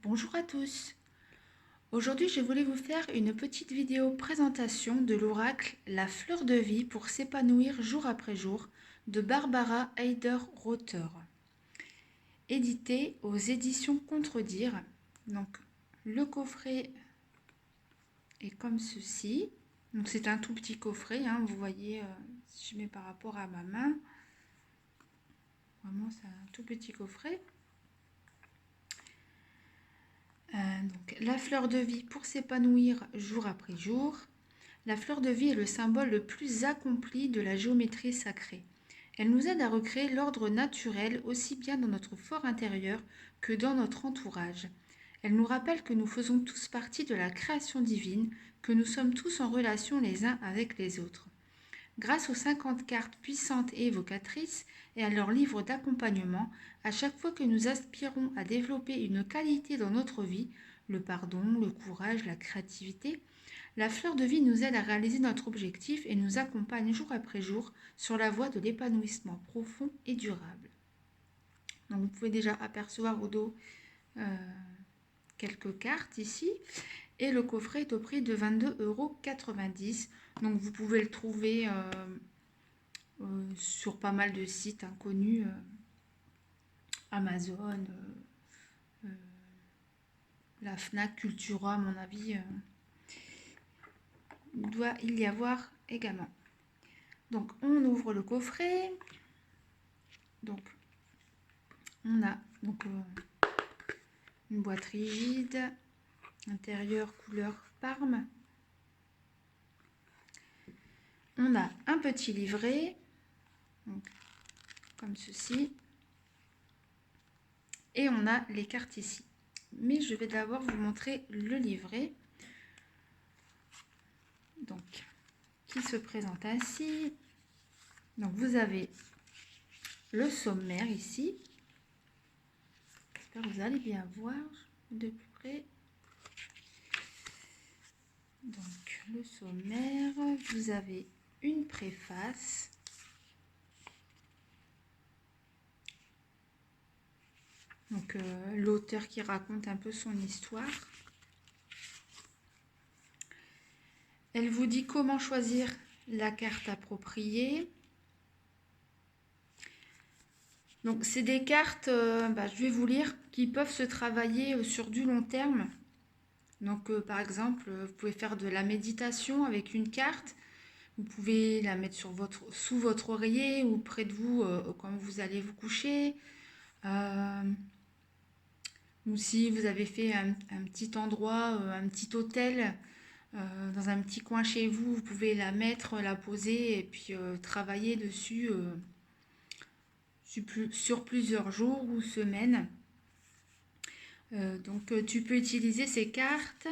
Bonjour à tous. Aujourd'hui, je voulais vous faire une petite vidéo présentation de l'oracle La fleur de vie pour s'épanouir jour après jour de Barbara Heider-Rother, édité aux éditions Contredire. Donc, le coffret est comme ceci. Donc, c'est un tout petit coffret, hein, vous voyez, si je mets par rapport à ma main, vraiment, c'est un tout petit coffret. Donc, la fleur de vie pour s'épanouir jour après jour. La fleur de vie est le symbole le plus accompli de la géométrie sacrée. Elle nous aide à recréer l'ordre naturel aussi bien dans notre fort intérieur que dans notre entourage. Elle nous rappelle que nous faisons tous partie de la création divine, que nous sommes tous en relation les uns avec les autres. Grâce aux 50 cartes puissantes et évocatrices et à leur livre d'accompagnement, à chaque fois que nous aspirons à développer une qualité dans notre vie, le pardon, le courage, la créativité, la fleur de vie nous aide à réaliser notre objectif et nous accompagne jour après jour sur la voie de l'épanouissement profond et durable. Donc vous pouvez déjà apercevoir au dos quelques cartes ici. Et le coffret est au prix de 22,90 €. Donc vous pouvez le trouver sur pas mal de sites inconnus, Amazon, la Fnac, Cultura, à mon avis, il doit y avoir également. Donc on ouvre le coffret. Donc on a une boîte rigide, intérieur couleur parme. On a un petit livret, donc, comme ceci. Et on a les cartes ici. Mais je vais d'abord vous montrer le livret. Donc, qui se présente ainsi. Donc, vous avez le sommaire ici. J'espère que vous allez bien voir de plus près. Donc, le sommaire. Vous avez une préface. Donc, l'auteur qui raconte un peu son histoire. Elle vous dit comment choisir la carte appropriée. Donc, c'est des cartes, je vais vous lire, qui peuvent se travailler sur du long terme. Donc, par exemple, vous pouvez faire de la méditation avec une carte. Vous pouvez la mettre sous votre oreiller ou près de vous quand vous allez vous coucher. Ou si vous avez fait un petit endroit, un petit hôtel, dans un petit coin chez vous, vous pouvez la mettre, la poser et puis travailler dessus sur plusieurs jours ou semaines. Donc tu peux utiliser ces cartes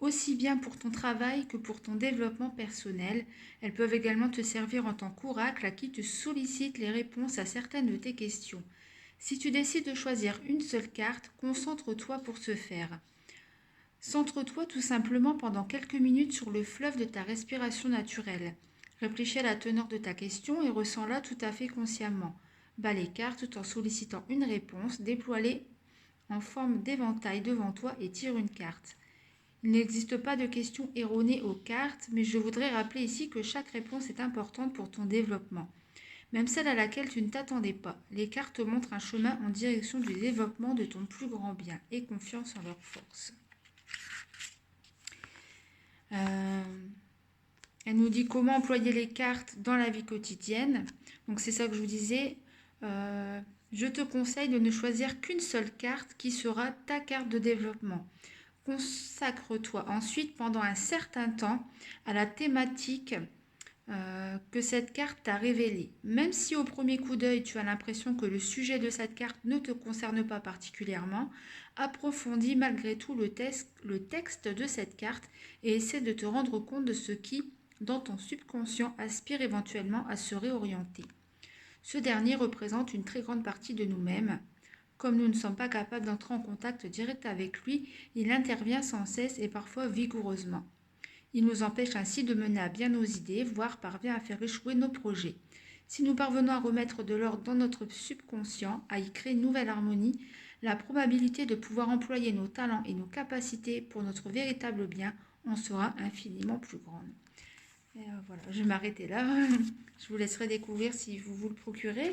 aussi bien pour ton travail que pour ton développement personnel. Elles peuvent également te servir en tant qu'oracle à qui te sollicite les réponses à certaines de tes questions. Si tu décides de choisir une seule carte, concentre-toi pour ce faire. Centre-toi tout simplement pendant quelques minutes sur le fleuve de ta respiration naturelle. Réfléchis à la teneur de ta question et ressens-la tout à fait consciemment. Bats les cartes tout en sollicitant une réponse, déploie-les en forme d'éventail devant toi et tire une carte. Il n'existe pas de questions erronées aux cartes, mais je voudrais rappeler ici que chaque réponse est importante pour ton développement, même celle à laquelle tu ne t'attendais pas. Les cartes montrent un chemin en direction du développement de ton plus grand bien. Aie confiance en leur force. Elle nous dit comment employer les cartes dans la vie quotidienne. Donc c'est ça que je vous disais. Je te conseille de ne choisir qu'une seule carte qui sera ta carte de développement. Consacre-toi ensuite pendant un certain temps à la thématique que cette carte t'a révélée. Même si au premier coup d'œil tu as l'impression que le sujet de cette carte ne te concerne pas particulièrement, approfondis malgré tout le texte de cette carte et essaie de te rendre compte de ce qui, dans ton subconscient, aspire éventuellement à se réorienter. Ce dernier représente une très grande partie de nous-mêmes. Comme nous ne sommes pas capables d'entrer en contact direct avec lui, il intervient sans cesse et parfois vigoureusement. Il nous empêche ainsi de mener à bien nos idées, voire parvient à faire échouer nos projets. Si nous parvenons à remettre de l'ordre dans notre subconscient, à y créer une nouvelle harmonie, La probabilité de pouvoir employer nos talents et nos capacités pour notre véritable bien en sera infiniment plus grande. Et voilà, je vais m'arrêter là. Je vous laisserai découvrir si vous vous le procurez.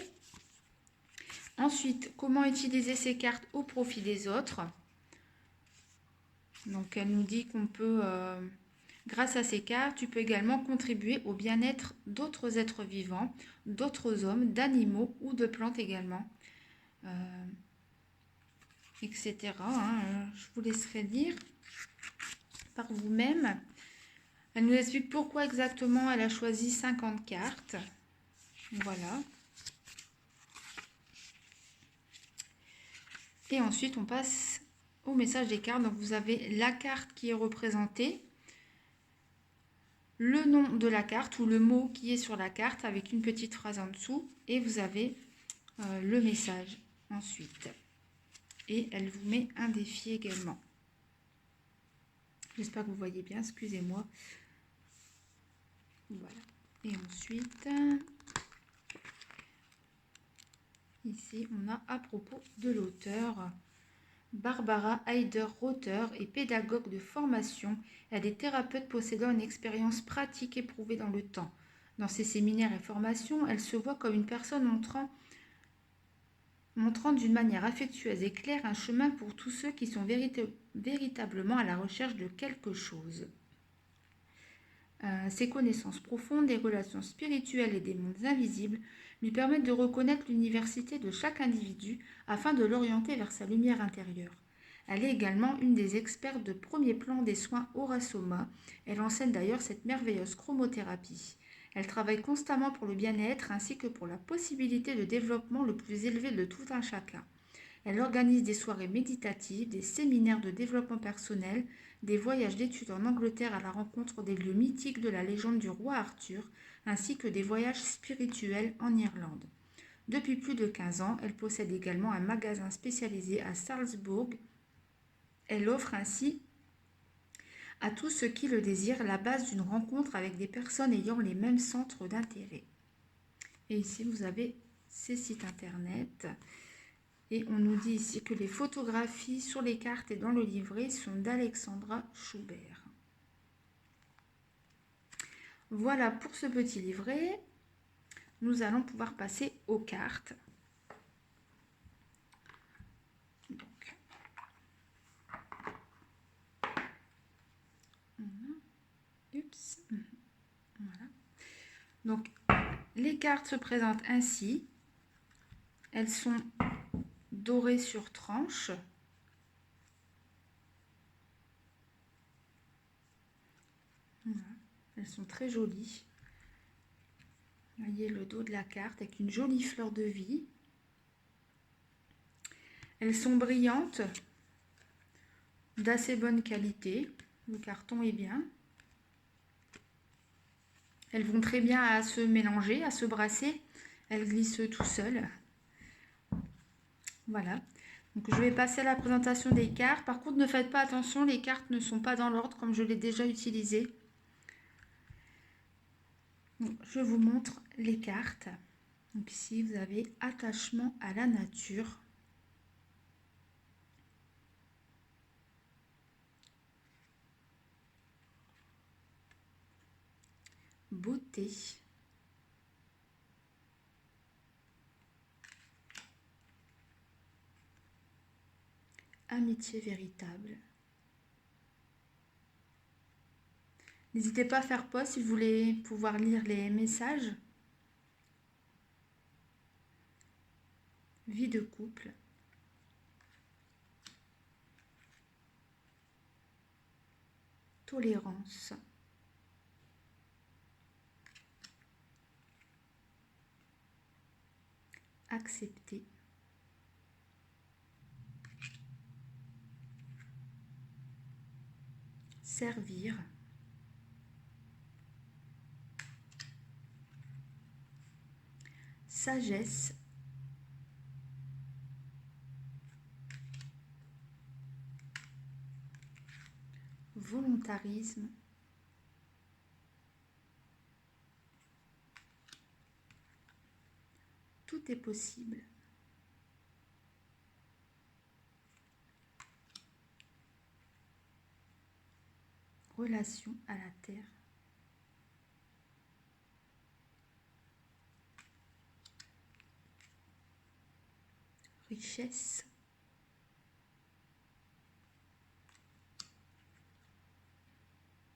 Ensuite, comment utiliser ces cartes au profit des autres. Donc, elle nous dit qu'on peut, grâce à ces cartes, tu peux également contribuer au bien-être d'autres êtres vivants, d'autres hommes, d'animaux ou de plantes également, etc. Je vous laisserai lire par vous-même. Elle nous explique pourquoi exactement elle a choisi 50 cartes. Voilà. Et ensuite, on passe au message des cartes. Donc, vous avez la carte qui est représentée, le nom de la carte ou le mot qui est sur la carte avec une petite phrase en dessous. Et vous avez le message ensuite. Et elle vous met un défi également. J'espère que vous voyez bien, excusez-moi. Voilà. Et ensuite, ici, on a à propos de l'auteur. Barbara Heider-Rother est pédagogue de formation. Elle est thérapeute possédant une expérience pratique éprouvée dans le temps. Dans ses séminaires et formations, elle se voit comme une personne montrant d'une manière affectueuse et claire un chemin pour tous ceux qui sont véritablement à la recherche de quelque chose. Ses connaissances profondes des relations spirituelles et des mondes invisibles lui permettent de reconnaître l'université de chaque individu afin de l'orienter vers sa lumière intérieure. Elle est également une des expertes de premier plan des soins Aura Soma. Elle enseigne d'ailleurs cette merveilleuse chromothérapie. Elle travaille constamment pour le bien-être ainsi que pour la possibilité de développement le plus élevé de tout un chacun. Elle organise des soirées méditatives, des séminaires de développement personnel, des voyages d'études en Angleterre à la rencontre des lieux mythiques de la légende du roi Arthur, ainsi que des voyages spirituels en Irlande. Depuis plus de 15 ans, elle possède également un magasin spécialisé à Salzbourg. Elle offre ainsi à tous ceux qui le désirent la base d'une rencontre avec des personnes ayant les mêmes centres d'intérêt. Et ici, vous avez ces sites internet. Et on nous dit ici que les photographies sur les cartes et dans le livret sont d'Alexandra Schubert. Voilà pour ce petit livret. Nous allons pouvoir passer aux cartes. Donc, voilà. Donc, les cartes se présentent ainsi. Elles sont dorées sur tranche. Voilà. Elles sont très jolies. Vous voyez le dos de la carte avec une jolie fleur de vie. Elles sont brillantes, d'assez bonne qualité. Le carton est bien. Elles vont très bien à se mélanger, à se brasser. Elles glissent tout seules. Voilà. Donc je vais passer à la présentation des cartes. Par contre, ne faites pas attention, les cartes ne sont pas dans l'ordre comme je l'ai déjà utilisé. Donc, je vous montre les cartes. Donc ici, vous avez attachement à la nature. Beauté. Amitié véritable. N'hésitez pas à faire pause si vous voulez pouvoir lire les messages. Vie de couple. Tolérance. Accepter. Servir. Sagesse. Volontarisme. Tout est possible. relation à la terre. Richesse.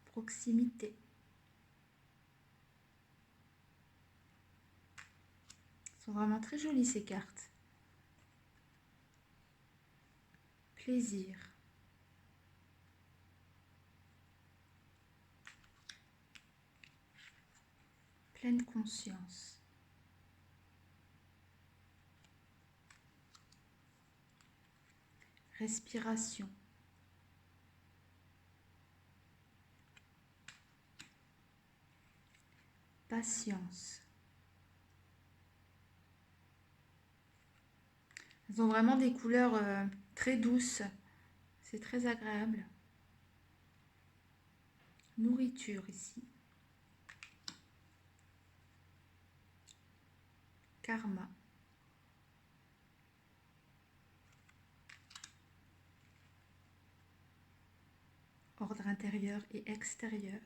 Proximité. Elles sont vraiment très jolies ces cartes. Plaisir. Pleine conscience. Respiration. Patience. Elles ont vraiment des couleurs très douces. C'est très agréable. Nourriture ici. Karma. Ordre intérieur et extérieur.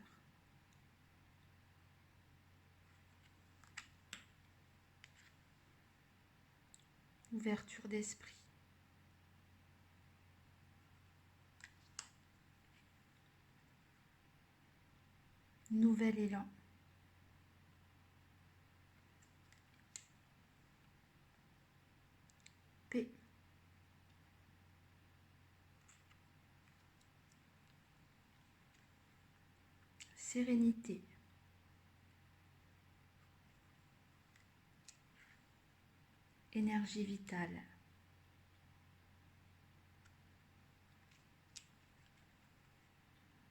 Ouverture d'esprit. Nouvel élan. Paix. Sérénité. Énergie vitale.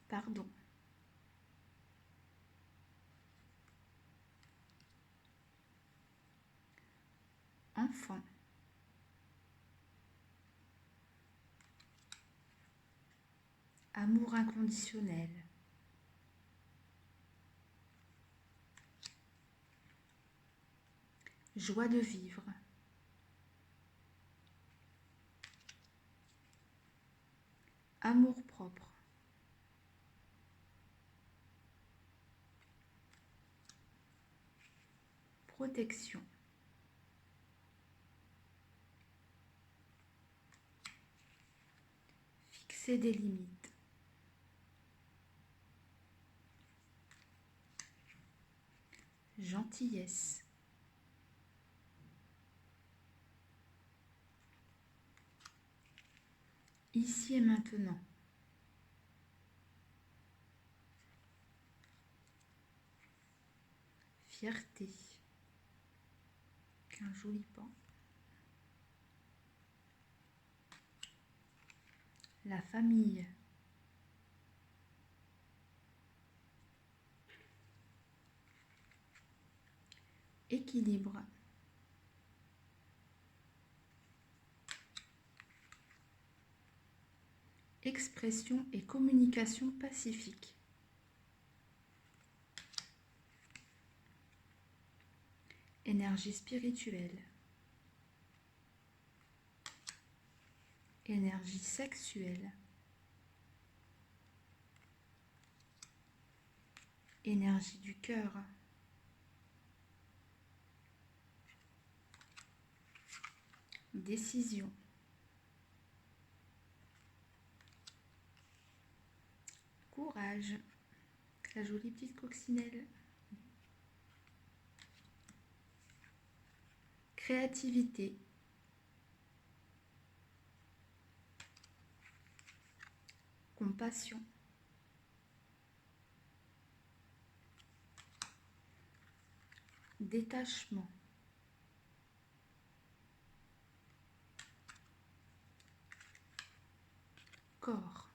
Pardon. Enfant. Amour inconditionnel. Joie de vivre. Amour-propre. Protection. Fixer des limites. Gentillesse. Ici et maintenant. Fierté. Qu'un joli pan. La famille. Équilibre. Expression et communication pacifique. Énergie spirituelle. Énergie sexuelle. Énergie du cœur. Décision. Courage. La jolie petite coccinelle. Créativité. Compassion. Détachement. Corps.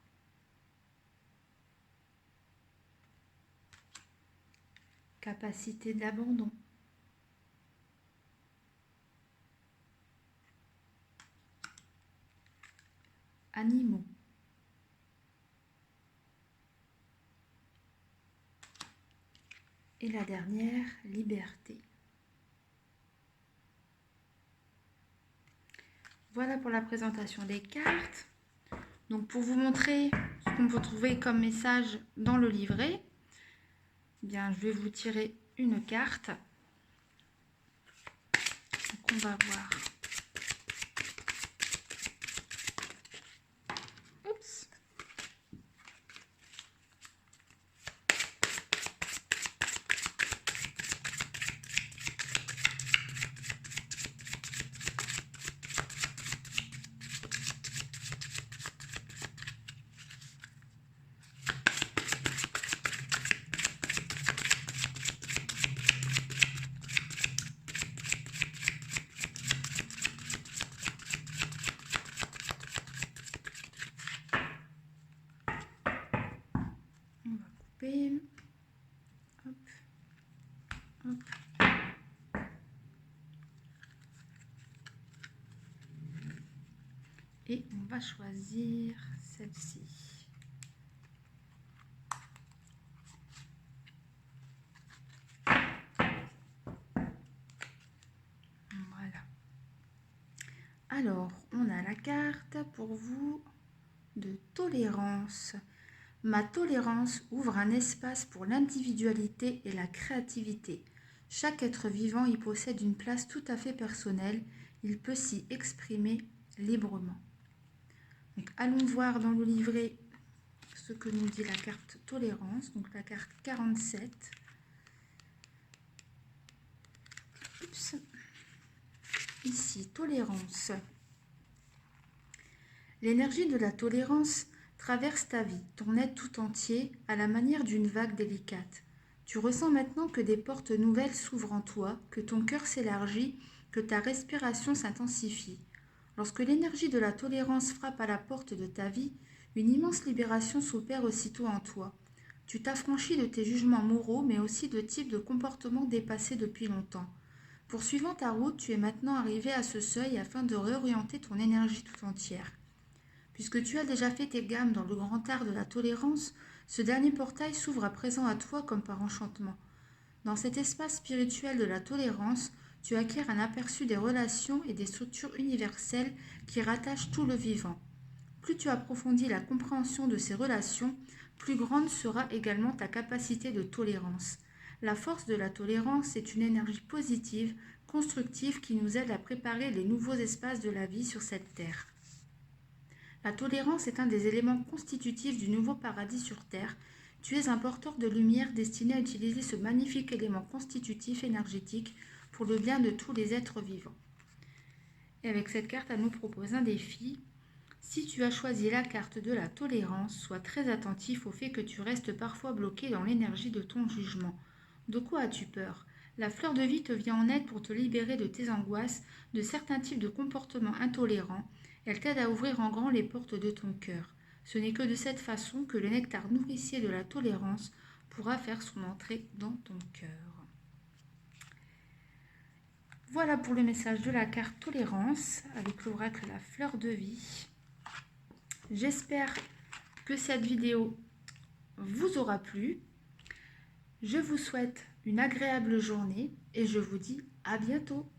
Capacité d'abandon. Animaux. Et la dernière, liberté. Voilà pour la présentation des cartes. Donc pour vous montrer qu'on peut trouver comme message dans le livret, eh bien, je vais vous tirer une carte. Donc, on va voir. Oups. On va couper. Hop. Hop. Et on va choisir celle-ci. Voilà. Alors, on a la carte pour vous de tolérance. Ma tolérance ouvre un espace pour l'individualité et la créativité. Chaque être vivant y possède une place tout à fait personnelle. Il peut s'y exprimer librement. Donc, allons voir dans le livret ce que nous dit la carte tolérance. Donc, la carte 47. Oups. Ici, tolérance. L'énergie de la tolérance traverse ta vie, ton être tout entier, à la manière d'une vague délicate. Tu ressens maintenant que des portes nouvelles s'ouvrent en toi, que ton cœur s'élargit, que ta respiration s'intensifie. Lorsque l'énergie de la tolérance frappe à la porte de ta vie, une immense libération s'opère aussitôt en toi. Tu t'affranchis de tes jugements moraux, mais aussi de types de comportements dépassés depuis longtemps. Poursuivant ta route, tu es maintenant arrivé à ce seuil afin de réorienter ton énergie tout entière. Puisque tu as déjà fait tes gammes dans le grand art de la tolérance, ce dernier portail s'ouvre à présent à toi comme par enchantement. Dans cet espace spirituel de la tolérance, tu acquiers un aperçu des relations et des structures universelles qui rattachent tout le vivant. Plus tu approfondis la compréhension de ces relations, plus grande sera également ta capacité de tolérance. La force de la tolérance est une énergie positive, constructive qui nous aide à préparer les nouveaux espaces de la vie sur cette terre. La tolérance est un des éléments constitutifs du nouveau paradis sur Terre. Tu es un porteur de lumière destiné à utiliser ce magnifique élément constitutif énergétique pour le bien de tous les êtres vivants. Et avec cette carte, elle nous propose un défi. Si tu as choisi la carte de la tolérance, sois très attentif au fait que tu restes parfois bloqué dans l'énergie de ton jugement. De quoi as-tu peur ? La fleur de vie te vient en aide pour te libérer de tes angoisses, de certains types de comportements intolérants. Elle t'aide à ouvrir en grand les portes de ton cœur. Ce n'est que de cette façon que le nectar nourricier de la tolérance pourra faire son entrée dans ton cœur. Voilà pour le message de la carte tolérance avec l'oracle la fleur de vie. J'espère que cette vidéo vous aura plu. Je vous souhaite une agréable journée et je vous dis à bientôt.